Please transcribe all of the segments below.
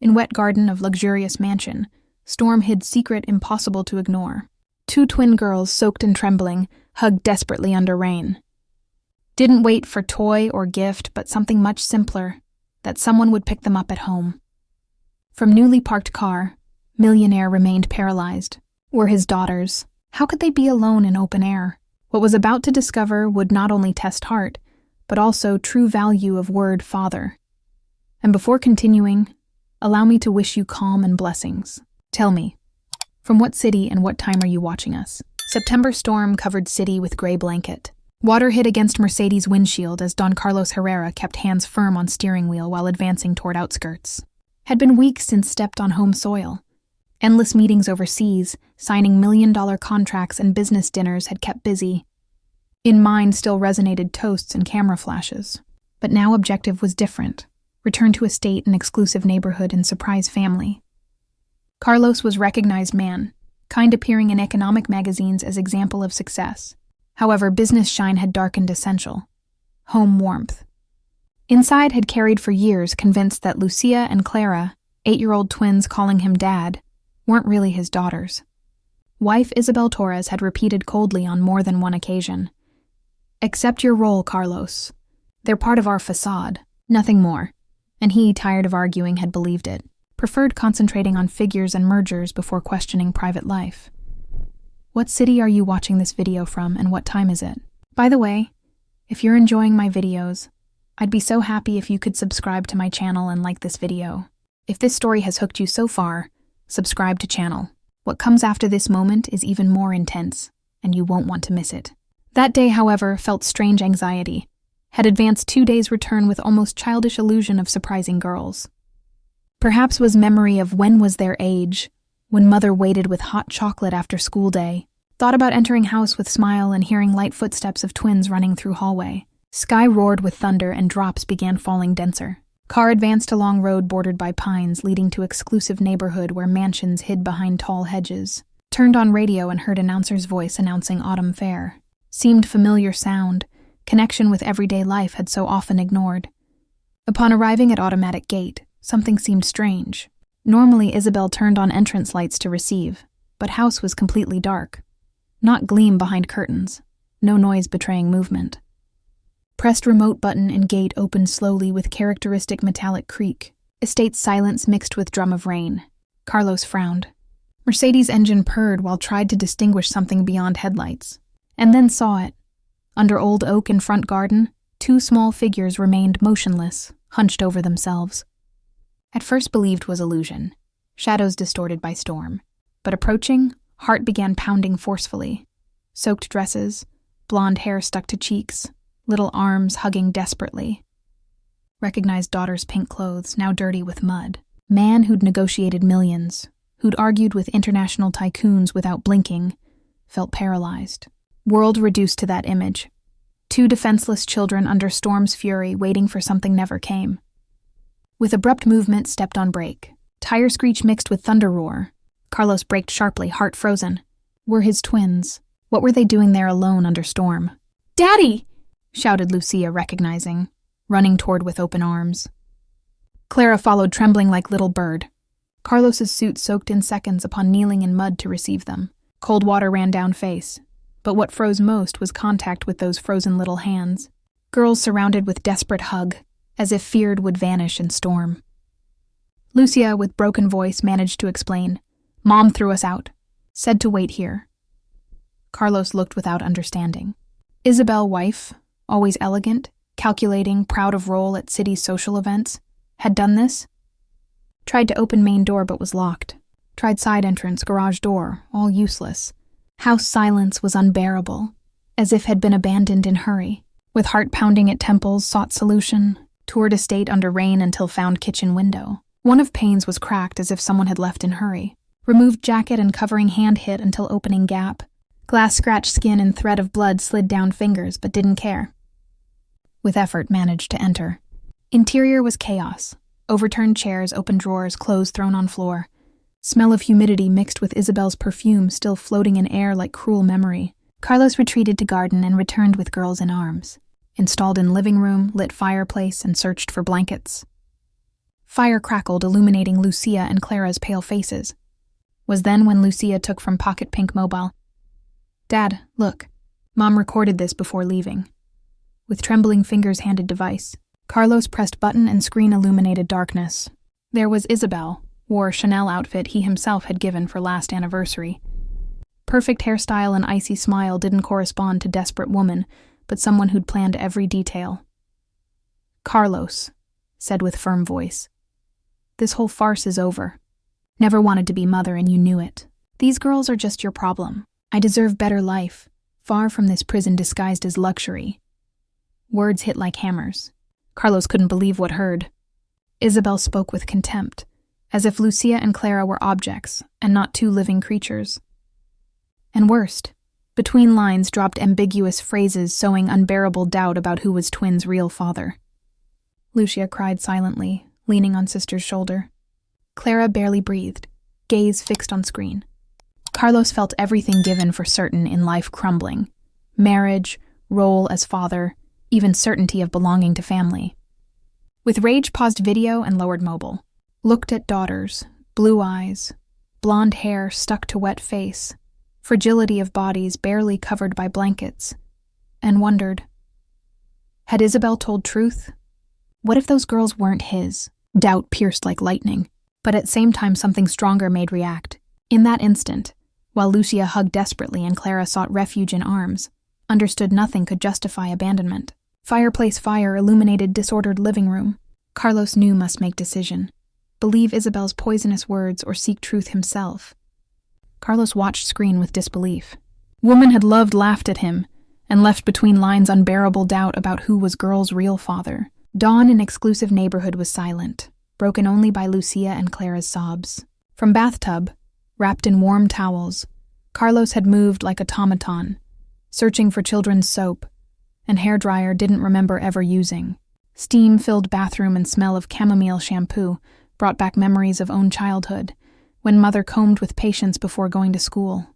In wet garden of luxurious mansion, Storm hid secret impossible to ignore. 2 twin girls, soaked and trembling, hugged desperately under rain. Didn't wait for toy or gift, but something much simpler, that someone would pick them up at home. From newly parked car, millionaire remained paralyzed. Were his daughters. How could they be alone in open air? What was about to discover would not only test heart, but also true value of word father. And before continuing, allow me to wish you calm and blessings. Tell me, from what city and what time are you watching us? September storm covered city with gray blanket. Water hit against Mercedes' windshield as Don Carlos Herrera kept hands firm on steering wheel while advancing toward outskirts. Had been weeks since stepped on home soil. Endless meetings overseas, signing million-dollar contracts and business dinners had kept busy. In mind still resonated toasts and camera flashes. But now objective was different. Return to estate and exclusive neighborhood and surprise family. Carlos was recognized man, kind appearing in economic magazines as example of success. However, business shine had darkened essential. Home warmth. Inside had carried for years, convinced that Lucia and Clara, 8-year-old twins calling him dad, weren't really his daughters. Wife Isabel Torres had repeated coldly on more than one occasion. Accept your role, Carlos. They're part of our facade, nothing more. And he, tired of arguing, had believed it. Preferred concentrating on figures and mergers before questioning private life. What city are you watching this video from and what time is it? By the way, if you're enjoying my videos, I'd be so happy if you could subscribe to my channel and like this video. If this story has hooked you so far, subscribe to channel. What comes after this moment is even more intense, and you won't want to miss it. That day, however, felt strange anxiety. Had advanced 2 days' return with almost childish illusion of surprising girls. Perhaps was memory of when was their age, when mother waited with hot chocolate after school day, thought about entering house with smile and hearing light footsteps of twins running through hallway. Sky roared with thunder and drops began falling denser. Car advanced along road bordered by pines leading to exclusive neighborhood where mansions hid behind tall hedges. Turned on radio and heard announcer's voice announcing autumn fair. Seemed familiar sound, connection with everyday life had so often ignored. Upon arriving at automatic gate, something seemed strange. Normally Isabel turned on entrance lights to receive, but house was completely dark. Not gleam behind curtains, no noise betraying movement. Pressed remote button and gate opened slowly with characteristic metallic creak. Estate silence mixed with drum of rain. Carlos frowned. Mercedes' engine purred while tried to distinguish something beyond headlights. And then saw it. Under old oak in front garden, 2 small figures remained motionless, hunched over themselves. At first believed was illusion, shadows distorted by storm. But approaching, heart began pounding forcefully. Soaked dresses, blonde hair stuck to cheeks, little arms hugging desperately. Recognized daughter's pink clothes, now dirty with mud. Man who'd negotiated millions, who'd argued with international tycoons without blinking, felt paralyzed. World reduced to that image. 2 defenseless children under storm's fury waiting for something never came. With abrupt movement, stepped on brake. Tire screech mixed with thunder roar. Carlos braked sharply, heart frozen. Were his twins. What were they doing there alone under storm? "Daddy!" shouted Lucia, recognizing, running toward with open arms. Clara followed, trembling like little bird. Carlos's suit soaked in seconds upon kneeling in mud to receive them. Cold water ran down face. But what froze most was contact with those frozen little hands. Girls surrounded with desperate hug, as if feared would vanish in storm. Lucia, with broken voice, managed to explain. "Mom threw us out. Said to wait here." Carlos looked without understanding. Isabel, wife, always elegant, calculating, proud of role at city social events, had done this? Tried to open main door but was locked. Tried side entrance, garage door, all useless. House silence was unbearable, as if had been abandoned in hurry. With heart pounding at temples, sought solution, toured estate under rain until found kitchen window. One of panes was cracked as if someone had left in hurry. Removed jacket and covering hand hit until opening gap. Glass scratched skin and thread of blood slid down fingers but didn't care. With effort managed to enter. Interior was chaos. Overturned chairs, open drawers, clothes thrown on floor. Smell of humidity mixed with Isabel's perfume still floating in air like cruel memory. Carlos retreated to garden and returned with girls in arms. Installed in living room, lit fireplace, and searched for blankets. Fire crackled, illuminating Lucia and Clara's pale faces. Was then when Lucia took from pocket pink mobile. "Dad, look." Mom recorded this before leaving. With trembling fingers handed device, Carlos pressed button and screen illuminated darkness. There was Isabel, wore Chanel outfit he himself had given for last anniversary. Perfect hairstyle and icy smile didn't correspond to desperate woman, but someone who'd planned every detail. "Carlos," said with firm voice, "this whole farce is over. Never wanted to be mother and you knew it. These girls are just your problem. I deserve better life, far from this prison disguised as luxury." Words hit like hammers. Carlos couldn't believe what heard. Isabel spoke with contempt, as if Lucia and Clara were objects and not two living creatures. And worst, between lines dropped ambiguous phrases sowing unbearable doubt about who was Twins' real father. Lucia cried silently, leaning on sister's shoulder. Clara barely breathed, gaze fixed on screen. Carlos felt everything given for certain in life crumbling. Marriage, role as father, even certainty of belonging to family. With rage, paused video and lowered mobile. Looked at daughters, blue eyes, blonde hair stuck to wet face, fragility of bodies barely covered by blankets, and wondered, had Isabel told truth? What if those girls weren't his? Doubt pierced like lightning, but at same time something stronger made react. In that instant, while Lucia hugged desperately and Clara sought refuge in arms, understood nothing could justify abandonment. Fireplace fire illuminated disordered living room. Carlos knew must make decision. Believe Isabel's poisonous words or seek truth himself. Carlos watched screen with disbelief. Woman had loved, laughed at him, and left between lines unbearable doubt about who was girl's real father. Dawn in exclusive neighborhood was silent, broken only by Lucia and Clara's sobs. From bathtub, wrapped in warm towels, Carlos had moved like automaton, searching for children's soap, and hairdryer didn't remember ever using. Steam-filled bathroom and smell of chamomile shampoo brought back memories of own childhood, when mother combed with patience before going to school.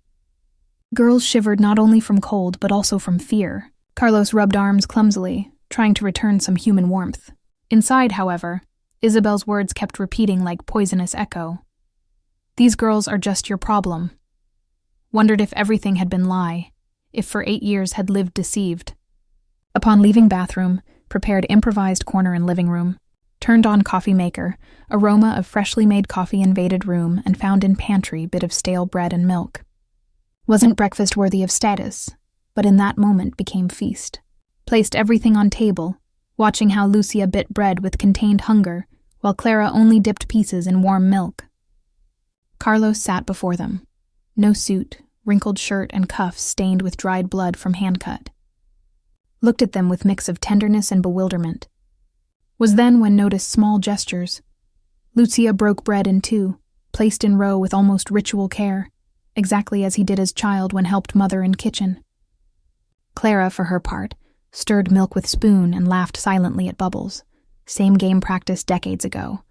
Girls shivered not only from cold but also from fear. Carlos rubbed arms clumsily, trying to return some human warmth. Inside, however, Isabel's words kept repeating like poisonous echo. "These girls are just your problem." Wondered if everything had been lie, if for 8 years had lived deceived. Upon leaving bathroom, prepared improvised corner in living room, turned on coffee maker, aroma of freshly made coffee invaded room and found in pantry bit of stale bread and milk. Wasn't breakfast worthy of status, but in that moment became feast. Placed everything on table, watching how Lucia bit bread with contained hunger, while Clara only dipped pieces in warm milk. Carlos sat before them. No suit, wrinkled shirt and cuffs stained with dried blood from hand-cut. Looked at them with mix of tenderness and bewilderment. Was then when noticed small gestures. Lucia broke bread in two, placed in row with almost ritual care, exactly as he did as child when helped mother in kitchen. Clara, for her part, stirred milk with spoon and laughed silently at bubbles. Same game practiced decades ago.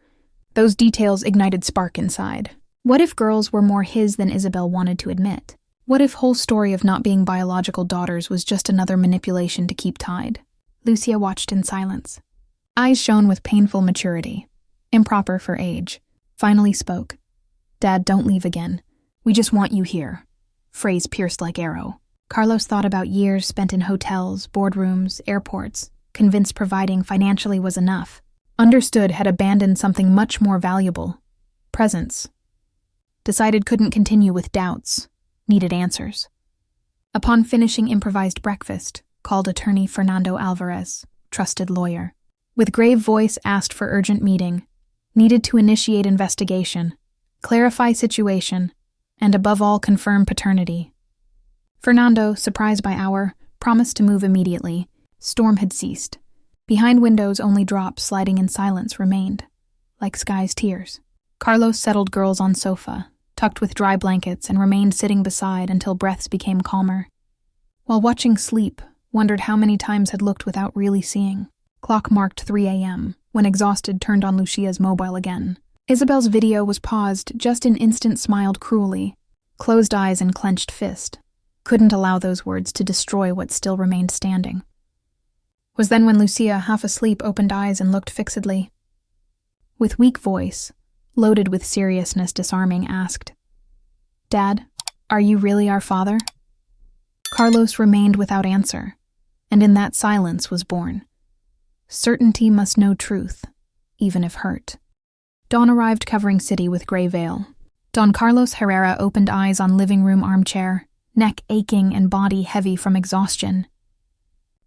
Those details ignited spark inside. What if girls were more his than Isabel wanted to admit? What if whole story of not being biological daughters was just another manipulation to keep tied? Lucia watched in silence. Eyes shone with painful maturity, improper for age. Finally spoke. "Dad, don't leave again. We just want you here." Phrase pierced like arrow. Carlos thought about years spent in hotels, boardrooms, airports, convinced providing financially was enough. Understood had abandoned something much more valuable. Presence. Decided couldn't continue with doubts. Needed answers. Upon finishing improvised breakfast, called attorney Fernando Alvarez, trusted lawyer. With grave voice asked for urgent meeting. Needed to initiate investigation, clarify situation, and above all confirm paternity. Fernando, surprised by hour, promised to move immediately. Storm had ceased. Behind windows only drops sliding in silence remained, like sky's tears. Carlos settled girls on sofa, tucked with dry blankets, and remained sitting beside until breaths became calmer. While watching sleep, wondered how many times had looked without really seeing. Clock marked 3 a.m., when exhausted turned on Lucia's mobile again. Isabel's video was paused, just an instant smiled cruelly. Closed eyes and clenched fist. Couldn't allow those words to destroy what still remained standing. Was then when Lucia, half asleep, opened eyes and looked fixedly. With weak voice, loaded with seriousness disarming, asked, "Dad, are you really our father?" Carlos remained without answer, and in that silence was born. Certainty must know truth, even if hurt. Dawn arrived covering city with gray veil. Don Carlos Herrera opened eyes on living room armchair, neck aching and body heavy from exhaustion.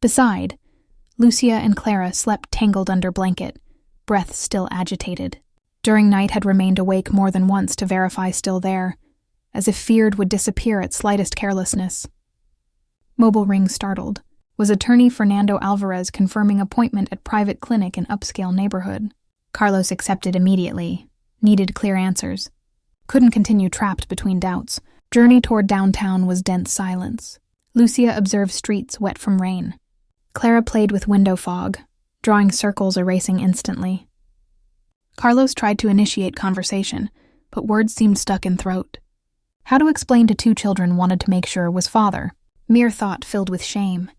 Beside, Lucia and Clara slept tangled under blanket, breath still agitated. During night had remained awake more than once to verify still there, as if feared would disappear at slightest carelessness. Mobile ring startled. Was attorney Fernando Alvarez confirming appointment at private clinic in upscale neighborhood. Carlos accepted immediately. Needed clear answers. Couldn't continue trapped between doubts. Journey toward downtown was dense silence. Lucia observed streets wet from rain. Clara played with window fog, drawing circles erasing instantly. Carlos tried to initiate conversation, but words seemed stuck in throat. How to explain to two children wanted to make sure was father. Mere thought filled with shame.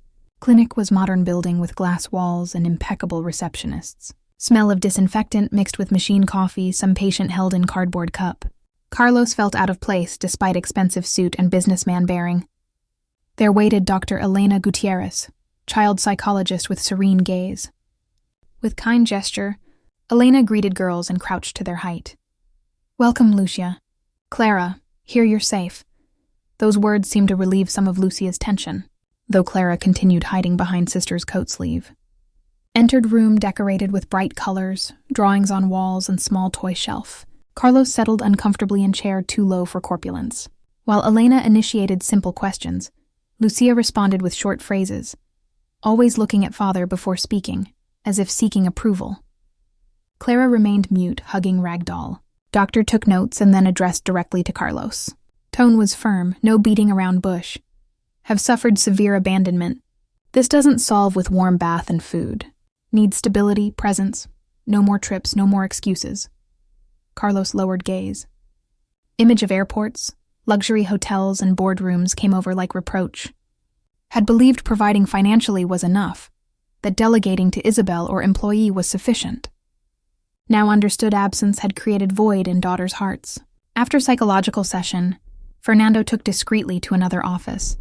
Clinic was modern building with glass walls and impeccable receptionists. Smell of disinfectant mixed with machine coffee some patient held in cardboard cup. Carlos felt out of place despite expensive suit and businessman bearing. There waited Dr. Elena Gutierrez, child psychologist with serene gaze. With kind gesture, Elena greeted girls and crouched to their height. "Welcome, Lucia. Clara, here you're safe." Those words seemed to relieve some of Lucia's tension, though Clara continued hiding behind sister's coat sleeve. Entered room decorated with bright colors, drawings on walls and small toy shelf. Carlos settled uncomfortably in chair too low for corpulence. While Elena initiated simple questions, Lucia responded with short phrases, always looking at father before speaking, as if seeking approval. Clara remained mute, hugging Ragdoll. Doctor took notes and then addressed directly to Carlos. Tone was firm, no beating around bush. "Have suffered severe abandonment. This doesn't solve with warm bath and food. Need stability, presence. No more trips, no more excuses." Carlos lowered gaze. Image of airports, luxury hotels, and boardrooms came over like reproach. Had believed providing financially was enough, that delegating to Isabel or employee was sufficient. Now understood absence had created void in daughters' hearts. After psychological session, Fernando took discreetly to another office.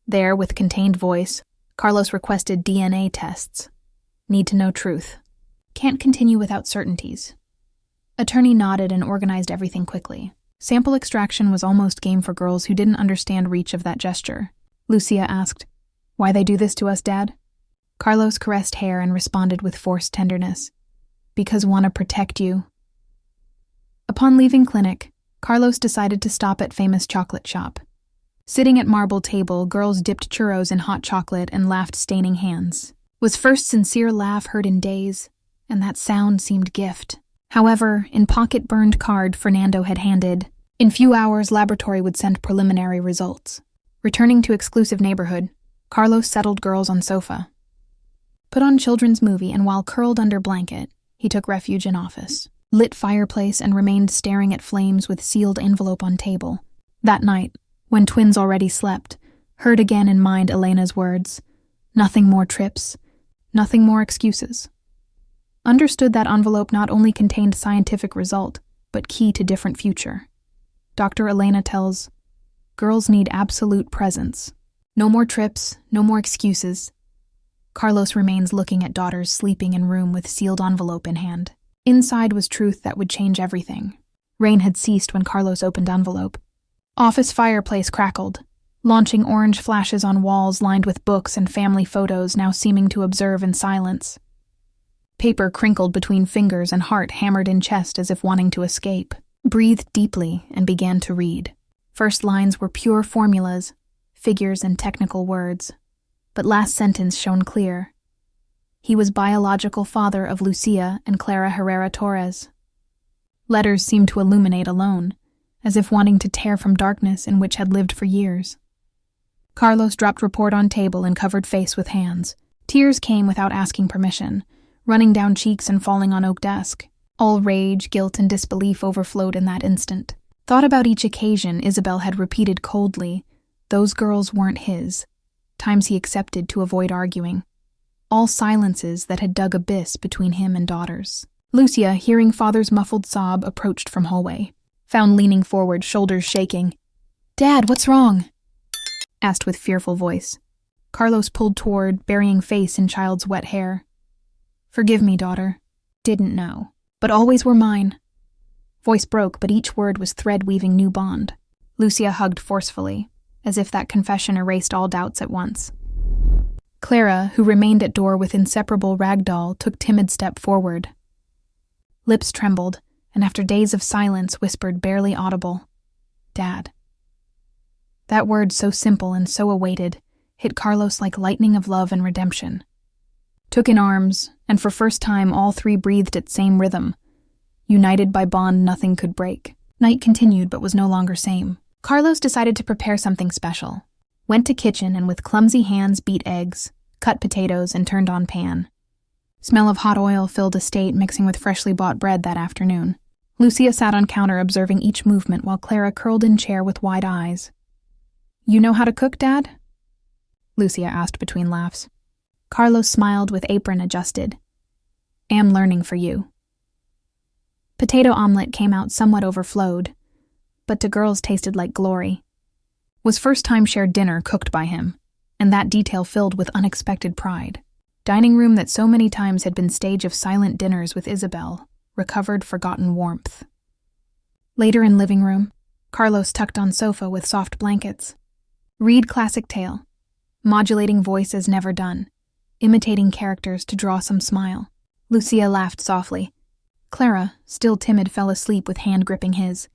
There, with contained voice, Carlos requested DNA tests. Need to know truth. Can't continue without certainties. Attorney nodded and organized everything quickly. Sample extraction was almost game for girls who didn't understand reach of that gesture. Lucia asked, "Why they do this to us, Dad?" Carlos caressed hair and responded with forced tenderness. "Because wanna protect you." Upon leaving clinic, Carlos decided to stop at famous chocolate shop. Sitting at marble table, girls dipped churros in hot chocolate and laughed staining hands. Was first sincere laugh heard in days, and that sound seemed gift. However, in pocket-burned card Fernando had handed, in few hours laboratory would send preliminary results. Returning to exclusive neighborhood, Carlos settled girls on sofa. Put on children's movie, and while curled under blanket, he took refuge in office. Lit fireplace and remained staring at flames with sealed envelope on table. That night, when twins already slept, heard again in mind Elena's words, "Nothing more trips, nothing more excuses." Understood that envelope not only contained scientific result, but key to different future. Dr. Elena tells, girls need absolute presence. No more trips, no more excuses. Carlos remains looking at daughters sleeping in room with sealed envelope in hand. Inside was truth that would change everything. Rain had ceased when Carlos opened envelope. Office fireplace crackled, launching orange flashes on walls lined with books and family photos now seeming to observe in silence. Paper crinkled between fingers and heart hammered in chest as if wanting to escape. Breathed deeply and began to read. First lines were pure formulas, figures and technical words, but last sentence shone clear. He was biological father of Lucia and Clara Herrera Torres. Letters seemed to illuminate alone, as if wanting to tear from darkness in which had lived for years. Carlos dropped report on table and covered face with hands. Tears came without asking permission, running down cheeks and falling on oak desk. All rage, guilt, and disbelief overflowed in that instant. Thought about each occasion Isabel had repeated coldly, those girls weren't his. Times he accepted to avoid arguing. All silences that had dug abyss between him and daughters. Lucia, hearing father's muffled sob, approached from hallway. Found leaning forward, shoulders shaking. "Dad, what's wrong?" asked with fearful voice. Carlos pulled toward, burying face in child's wet hair. "Forgive me, daughter. Didn't know. But always were mine." Voice broke, but each word was thread-weaving new bond. Lucia hugged forcefully, as if that confession erased all doubts at once. Clara, who remained at door with inseparable ragdoll, took timid step forward. Lips trembled, and after days of silence whispered barely audible, "Dad." That word, so simple and so awaited, hit Carlos like lightning of love and redemption. Took in arms, and for first time all three breathed its same rhythm. United by bond nothing could break. Night continued but was no longer same. Carlos decided to prepare something special. Went to kitchen and with clumsy hands beat eggs, cut potatoes, and turned on pan. Smell of hot oil filled estate mixing with freshly bought bread that afternoon. Lucia sat on counter observing each movement while Clara curled in chair with wide eyes. "You know how to cook, Dad?" Lucia asked between laughs. Carlos smiled with apron adjusted. "Am learning for you." Potato omelet came out somewhat overflowed, but to girls tasted like glory. Was first time shared dinner cooked by him, and that detail filled with unexpected pride. Dining room that so many times had been stage of silent dinners with Isabel, recovered forgotten warmth. Later in living room, Carlos tucked on sofa with soft blankets. Read classic tale, modulating voice as never done, imitating characters to draw some smile. Lucia laughed softly. Clara, still timid, fell asleep with hand gripping his.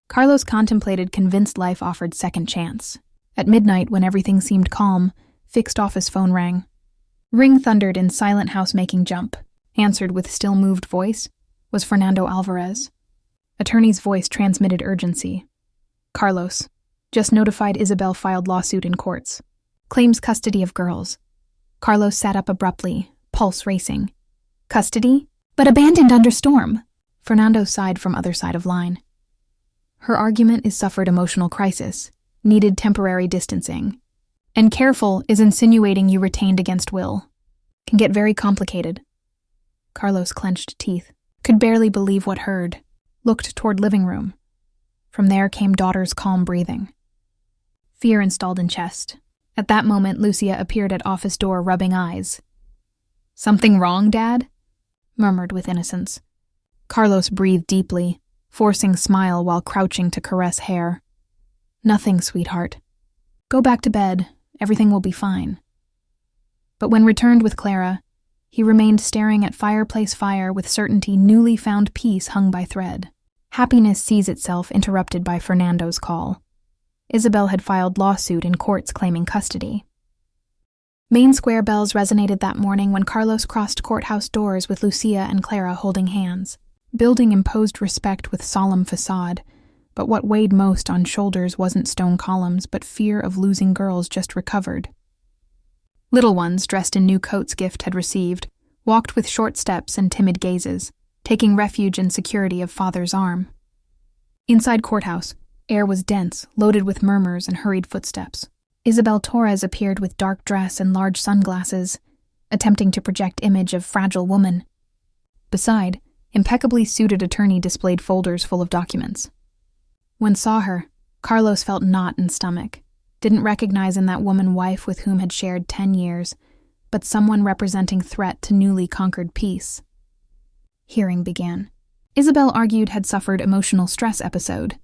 Carlos contemplated, convinced life offered second chance. At midnight, when everything seemed calm, fixed office phone rang. Ring thundered in silent housemaking jump. Answered with still moved voice was Fernando Alvarez. Attorney's voice transmitted urgency. "Carlos, just notified Isabel filed lawsuit in courts. Claims custody of girls." Carlos sat up abruptly, pulse racing. "Custody? But abandoned under storm." Fernando sighed from other side of line. "Her argument is suffered emotional crisis, needed temporary distancing. And careful is insinuating you retained against will. Can get very complicated." Carlos clenched teeth, could barely believe what heard, looked toward living room. From there came daughter's calm breathing. Fear installed in chest. At that moment, Lucia appeared at office door rubbing eyes. "Something wrong, Dad?" murmured with innocence. Carlos breathed deeply, forcing smile while crouching to caress hair. "Nothing, sweetheart. Go back to bed. Everything will be fine." But when returned with Clara, he remained staring at fireplace fire with certainty newly found peace hung by thread. Happiness sees itself interrupted by Fernando's call. Isabel had filed lawsuit in courts claiming custody. Main square bells resonated that morning when Carlos crossed courthouse doors with Lucia and Clara holding hands. Building imposed respect with solemn facade, but what weighed most on shoulders wasn't stone columns, but fear of losing girls just recovered. Little ones, dressed in new coats gift had received, walked with short steps and timid gazes, taking refuge in security of father's arm. Inside courthouse, air was dense, loaded with murmurs and hurried footsteps. Isabel Torres appeared with dark dress and large sunglasses, attempting to project image of fragile woman. Beside, impeccably suited attorney displayed folders full of documents. When saw her, Carlos felt knot in stomach. Didn't recognize in that woman wife with whom had shared 10 years, but someone representing threat to newly conquered peace. Hearing began. Isabel argued had suffered emotional stress episode.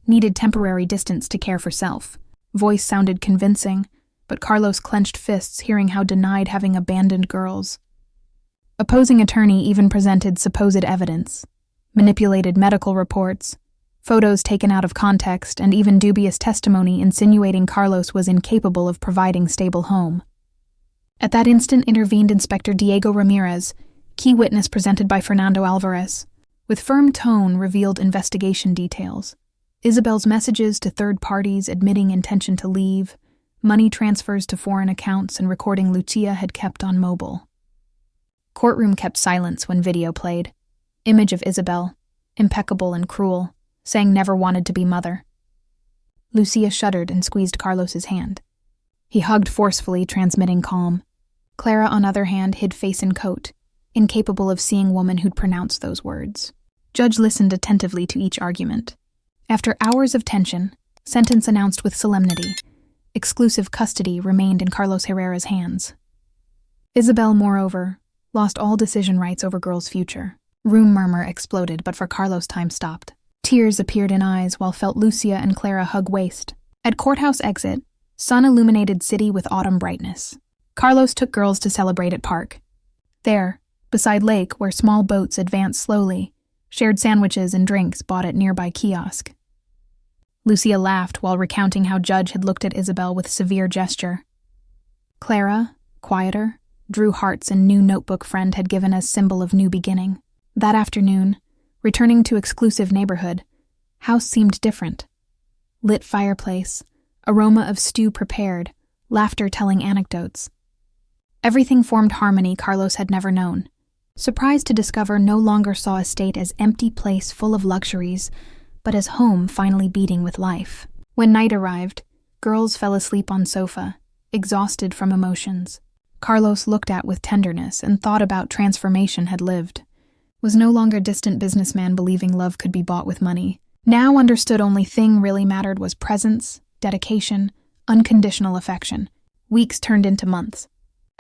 Needed temporary distance to care for self. Voice sounded convincing, but Carlos clenched fists hearing how denied having abandoned girls. Opposing attorney even presented supposed evidence, manipulated medical reports, photos taken out of context, and even dubious testimony insinuating Carlos was incapable of providing stable home. At that instant intervened Inspector Diego Ramirez, key witness presented by Fernando Alvarez. With firm tone revealed investigation details. Isabel's messages to third parties admitting intention to leave, money transfers to foreign accounts, and recording Lucia had kept on mobile. Courtroom kept silence when video played. Image of Isabel, impeccable and cruel, saying never wanted to be mother. Lucia shuddered and squeezed Carlos's hand. He hugged forcefully, transmitting calm. Clara, on other hand, hid face in coat. incapable of seeing woman who'd pronounced those words. Judge listened attentively to each argument. After hours of tension, sentence announced with solemnity. Exclusive custody remained in Carlos Herrera's hands. Isabel, moreover, lost all decision rights over girl's future. Room murmur exploded, but for Carlos time stopped. Tears appeared in eyes while felt Lucia and Clara hug waist. At courthouse exit, sun-illuminated city with autumn brightness. Carlos took girls to celebrate at park. There, beside lake where small boats advanced slowly, shared sandwiches and drinks bought at nearby kiosk. Lucia laughed while recounting how Judge had looked at Isabel with severe gesture. Clara, quieter, drew hearts and new notebook friend had given as symbol of new beginning. That afternoon, returning to exclusive neighborhood, house seemed different. Lit fireplace, aroma of stew prepared, laughter telling anecdotes. Everything formed harmony Carlos had never known. Surprised to discover no longer saw estate as empty place full of luxuries, but as home finally beating with life. When night arrived, girls fell asleep on sofa, exhausted from emotions. Carlos looked at with tenderness and thought about transformation had lived. Was no longer distant businessman believing love could be bought with money. Now understood only thing really mattered was presence, dedication, unconditional affection. Weeks turned into months.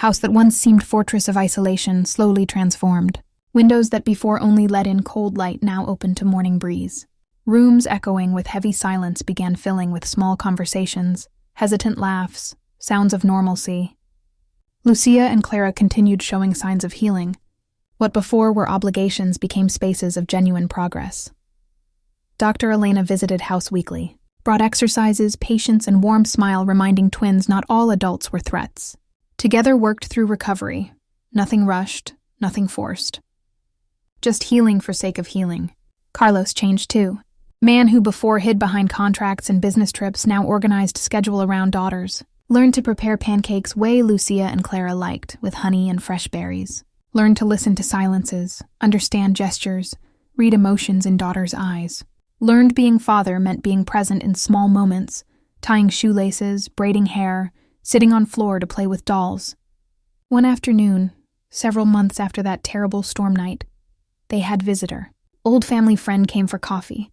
House that once seemed fortress of isolation slowly transformed. Windows that before only let in cold light now opened to morning breeze. Rooms echoing with heavy silence began filling with small conversations, hesitant laughs, sounds of normalcy. Lucia and Clara continued showing signs of healing. What before were obligations became spaces of genuine progress. Dr. Elena visited house weekly, brought exercises, patience, and warm smile reminding twins not all adults were threats. Together worked through recovery. Nothing rushed, nothing forced. Just healing for sake of healing. Carlos changed too. Man who before hid behind contracts and business trips now organized schedule around daughters. Learned to prepare pancakes way Lucia and Clara liked, with honey and fresh berries. Learned to listen to silences, understand gestures, read emotions in daughters' eyes. Learned being father meant being present in small moments, tying shoelaces, braiding hair, sitting on floor to play with dolls. One afternoon, several months after that terrible storm night, they had visitor. Old family friend came for coffee.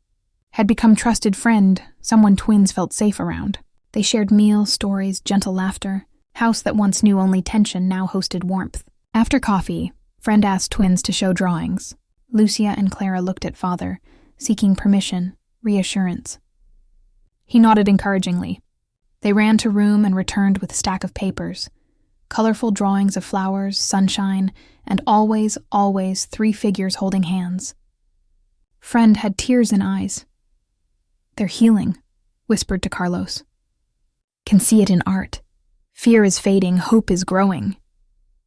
Had become trusted friend, someone twins felt safe around. They shared meals, stories, gentle laughter. House that once knew only tension now hosted warmth. After coffee, friend asked twins to show drawings. Lucia and Clara looked at father, seeking permission, reassurance. He nodded encouragingly. They ran to room and returned with a stack of papers. Colorful drawings of flowers, sunshine, and always, always 3 figures holding hands. Friend had tears in eyes. "They're healing," whispered to Carlos. "Can see it in art. Fear is fading, hope is growing."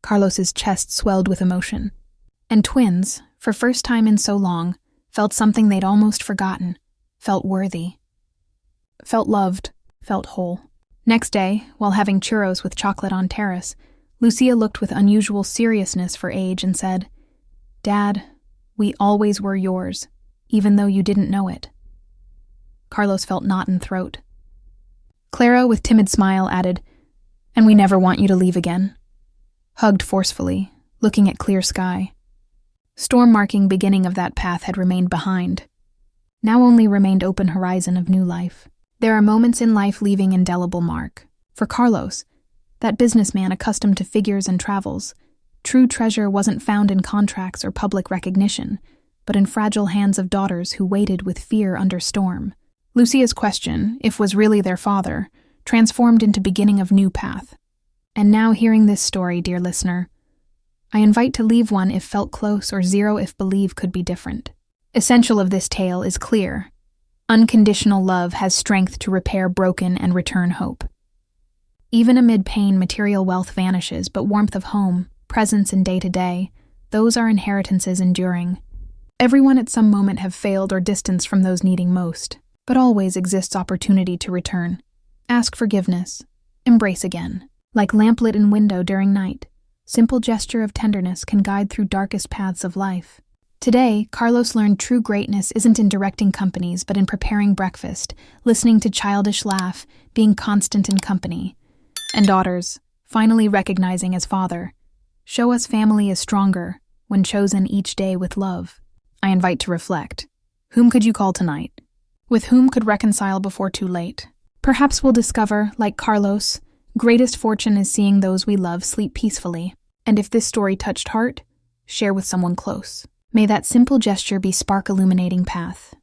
Carlos's chest swelled with emotion. And twins, for first time in so long, felt something they'd almost forgotten, felt worthy. Felt loved, felt whole. Next day, while having churros with chocolate on terrace, Lucia looked with unusual seriousness for age and said, "Dad, we always were yours, even though you didn't know it." Carlos felt knot in throat. Clara, with timid smile, added, "And we never want you to leave again." Hugged forcefully, looking at clear sky. Storm-marking beginning of that path had remained behind. Now only remained open horizon of new life. There are moments in life leaving indelible mark. For Carlos, that businessman accustomed to figures and travels, true treasure wasn't found in contracts or public recognition, but in fragile hands of daughters who waited with fear under storm. Lucia's question, if was really their father, transformed into beginning of new path. And now hearing this story, dear listener, I invite to leave one if felt close or 0 if believe could be different. Essential of this tale is clear. Unconditional love has strength to repair broken and return hope. Even amid pain, material wealth vanishes, but warmth of home, presence in day-to-day, those are inheritances enduring. Everyone at some moment have failed or distanced from those needing most, but always exists opportunity to return. Ask forgiveness. Embrace again. Like lamplit in window during night, simple gesture of tenderness can guide through darkest paths of life. Today, Carlos learned true greatness isn't in directing companies, but in preparing breakfast, listening to childish laugh, being constant in company. And daughters, finally recognizing as father, show us family is stronger when chosen each day with love. I invite to reflect. Whom could you call tonight? With whom could reconcile before too late? Perhaps we'll discover, like Carlos, greatest fortune is seeing those we love sleep peacefully. And if this story touched heart, share with someone close. May that simple gesture be spark illuminating path.